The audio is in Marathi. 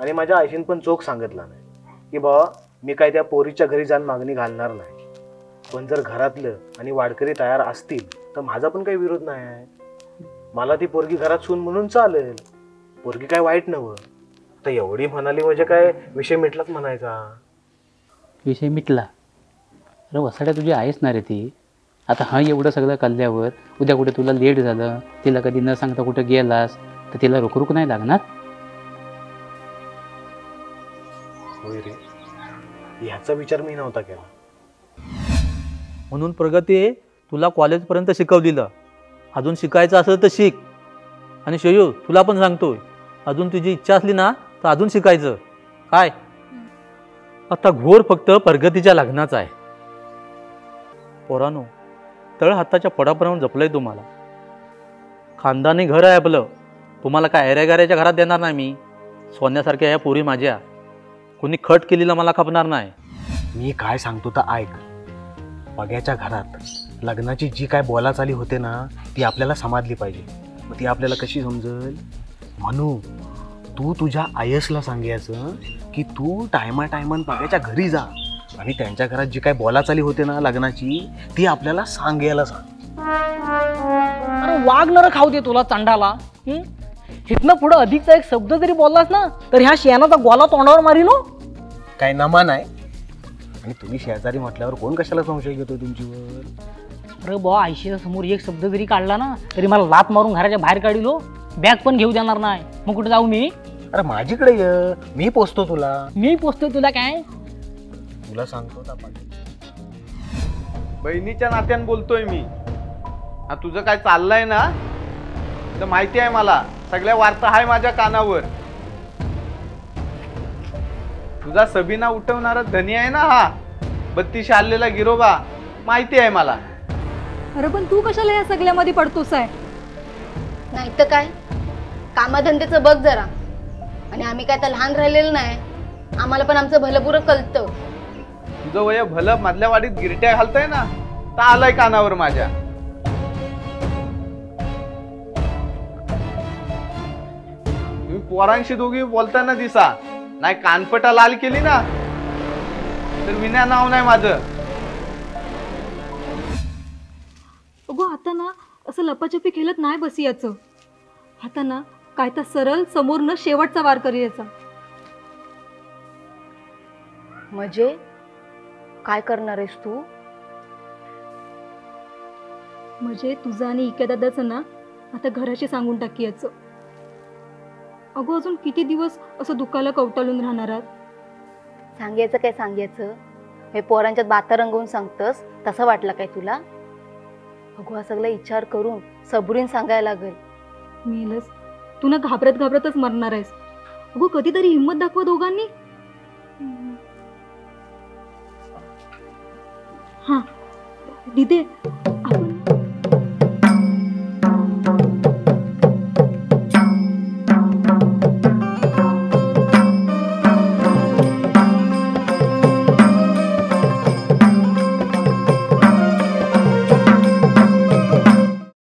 आणि माझ्या आईशीन पण चोख सांगितलं नाही की बाबा मी काय त्या पोरीच्या घरी जाऊन मागणी घालणार नाही, पण जर घरातलं आणि वाडकरी तयार असतील तर माझा पण काही विरोध नाही आहे. मला ती पोरगी घरात सून म्हणून चालेल, पोरगी काय वाईट नव्ह. तर एवढी म्हणाली म्हणजे काय विषय मिटलाच म्हणायचा. विषय मिटला? अरे वसाड्या तुझी आहेच ना रे ती. आता हा एवढं सगळं कल्ल्यावर उद्या कुठे तुला लेट झालं, तिला कधी न सांगता कुठं गेलास तर तिला रोखरुक नाही लागणार? होय रे, ह्याचा विचार मी नव्हता केला. म्हणून प्रगती तुला कॉलेजपर्यंत शिकवलेलं, अजून शिकायचं असेल तर शिक. आणि शयू तुला पण सांगतोय, अजून तुझी इच्छा असली ना तर अजून शिकायचं. काय आता घोर फक्त प्रगतीच्या लग्नाचा आहे. पोरानो, तळ हाताच्या पडापर्यंत जपलंय तुम्हाला. खानदानी घर आहे आपलं, तुम्हाला काय ऐऱ्यागाऱ्याच्या घरात देणार नाही मी. सोन्यासारख्या ह्या पोरी माझ्या, कोणी खट केलेला मला खपणार नाही. मी काय सांगतो तर ऐक. पग्याच्या घरात लग्नाची जी काय बोलाचाली होते ना ती आपल्याला समाजली पाहिजे. मग ती आपल्याला कशी समजेल? म्हणू तू तुझ्या आयसला सांगायचं की तू टायमानं पग्याच्या घरी जा आणि त्यांच्या घरात जी काय बोलाचाली होते ना लग्नाची ती आपल्याला सांगायला सांग. अरे वाघ खाऊ दे तुला चांडाला. इथनं पुढं अधिकचा एक शब्द जरी बोललास ना तर ह्या शेणाचा गोला तोंडावर मारीन. काय नमान आहे? आणि तुम्ही शेजारी म्हटल्यावर कोण कशाला संशय घेतो तुमच्यावर? अरे बा, आयशीच्या समोर एक शब्द जरी काढला ना तरी मला लात मारून घराच्या बाहेर काढिलो. बॅग पण घेऊ देणार नाही. मग कुठे जाऊ मी? अरे माझीकडे ये, मी पोचतो तुला. मी पोचतोय तुला काय? तुला सांगतो ना बहिणीच्या नात्यानं बोलतोय मी. हा तुझं काय चाललंय ना तर माहिती आहे मला, सगळ्या वार्ता आहे माझ्या कानावर. तुझा सबीना उठवणारा धनी आहे ना हा 32 आलेला गिरोबा, माहिती आहे मला. अरे पण तू कशाला या सगळ्यामध्ये पडतोस आहे? नाही तर काय, कामाधंद्याचं बघ जरा. आणि आम्ही काय तर लहान राहिलेलं नाही, आम्हाला पण आमचं भलंपुरं कळतं. तुझं वय भलं मधल्या वाडीत गिरट्या घालतंय ना तर आलाय कानावर माझ्या. तुम्ही पोरांशी दोघी बोलताना दिसा, नाही कानपटा लाल केली ना तर विना नाव नाही माझं. अगो आता ना असं लपाछपी खेळत नाही बसी याचं. आता ना काय तर सरळ समोरनं शेवटचा वार करायचा. म्हणजे काय करणार आहेस तू? म्हणजे तुझं आणि इक्या दादाचं ना आता घराशी सांगून टाकी याचं. अगो अजून किती दिवस असं दुखाला कवटाळून राहणार आहात? सांगायचं काय सांगायचं, हे पोरांच्यात बाता रंगवून सांगतस तसं वाटलं काय तुला? अगो हा सगळा विचार करून सबुरीन सांगायला लागेल. मेलच तू ना घाबरतच मरणार आहेस. अगो कधीतरी हिंमत दाखवा दोघांनी. हा दिदे,